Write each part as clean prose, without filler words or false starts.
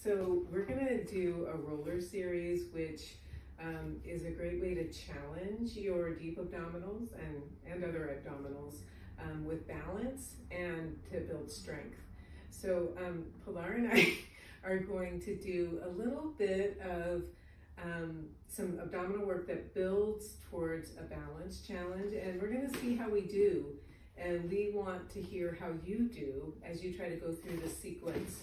So we're going to do a roller series, which is a great way to challenge your deep abdominals and other abdominals with balance and to build strength. So Pilar and I are going to do a little bit of some abdominal work that builds towards a balance challenge, and we're going to see how we do. And we want to hear how you do as you try to go through the sequence.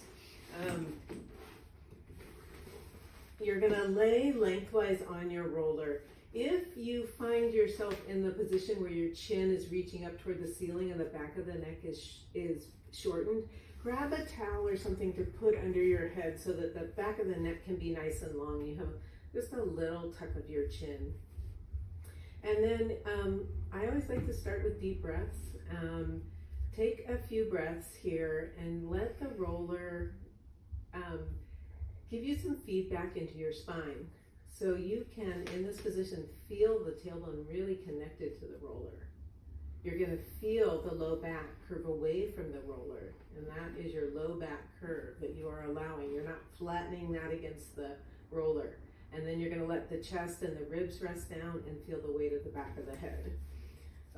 You're going to lay lengthwise on your roller. If you find yourself in the position where your chin is reaching up toward the ceiling and the back of the neck is shortened, grab a towel or something to put under your head so that the back of the neck can be nice and long. You have just a little tuck of your chin. And then I always like to start with deep breaths. Take a few breaths here and let the roller give you some feedback into your spine. So you can, in this position, feel the tailbone really connected to the roller. You're going to feel the low back curve away from the roller, and that is your low back curve that you are allowing. You're not flattening that against the roller. And then you're going to let the chest and the ribs rest down and feel the weight of the back of the head.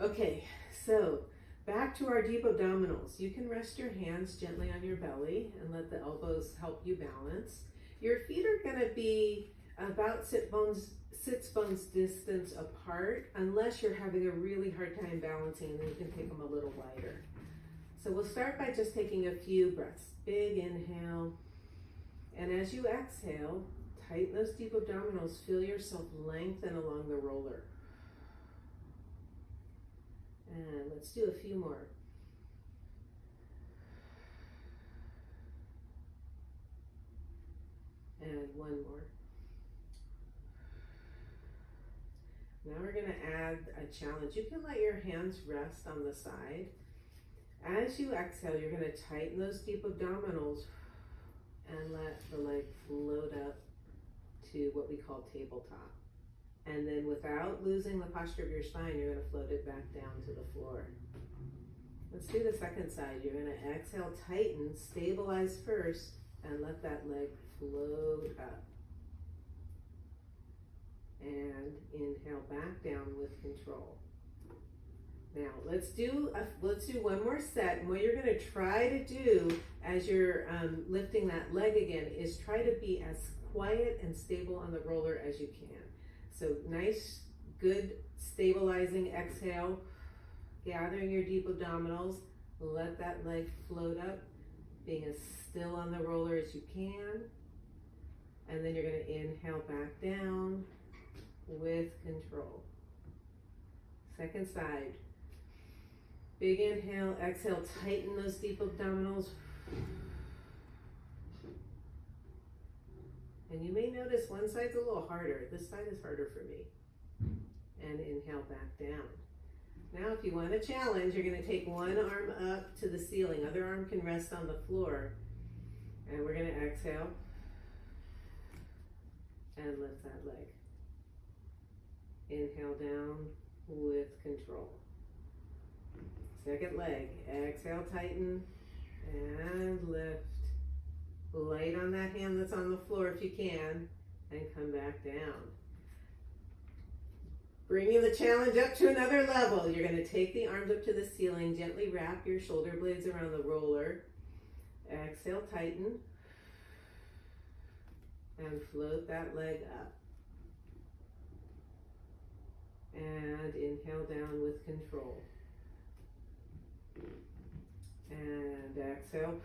Okay, so back to our deep abdominals. You can rest your hands gently on your belly and let the elbows help you balance. Your feet are going to be about sits bones distance apart, unless you're having a really hard time balancing, and then you can take them a little wider. So we'll start by just taking a few breaths. Big inhale, and as you exhale, tighten those deep abdominals. Feel yourself lengthen along the roller. And let's do a few more. And one more. Now we're going to add a challenge. You can let your hands rest on the side. As you exhale, you're going to tighten those deep abdominals and let the leg float up to what we call tabletop. And then without losing the posture of your spine, you're going to float it back down to the floor. Let's do the second side. You're going to exhale, tighten, stabilize first, and let that leg float up. And inhale back down with control. Now let's do one more set. And what you're going to try to do as you're lifting that leg again is try to be as quiet and stable on the roller as you can. So nice, good, stabilizing exhale, gathering your deep abdominals, let that leg float up, being as still on the roller as you can. And then you're going to inhale back down with control. Second side. Big inhale, exhale, tighten those deep abdominals. And you may notice one side's a little harder. This side is harder for me. And inhale back down. Now if you want a challenge, you're going to take one arm up to the ceiling. Other arm can rest on the floor. And we're going to exhale. And lift that leg. Inhale down with control. Second leg. Exhale, tighten, and lift. Light on that hand that's on the floor if you can, and come back down. Bringing the challenge up to another level. You're going to take the arms up to the ceiling, gently wrap your shoulder blades around the roller. Exhale, tighten, and float that leg up. And inhale down with control. And exhale.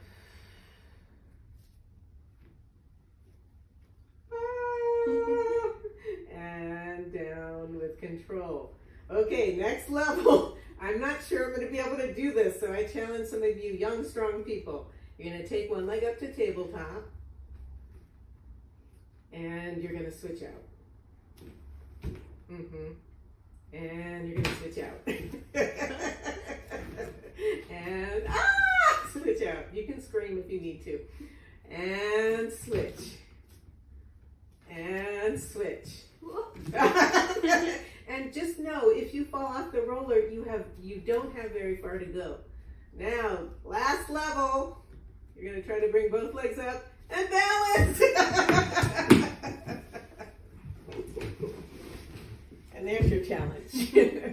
And down with control. Okay, next level. I'm not sure I'm going to be able to do this, so I challenge some of you young, strong people. You're going to take one leg up to tabletop, and you're going to switch out. And you're going to switch out. And switch out. You can scream if you need to. And switch. And switch. And just know, if you fall off the roller, you don't have very far to go. Now, last level. You're going to try to bring both legs up And balance. And there's your challenge.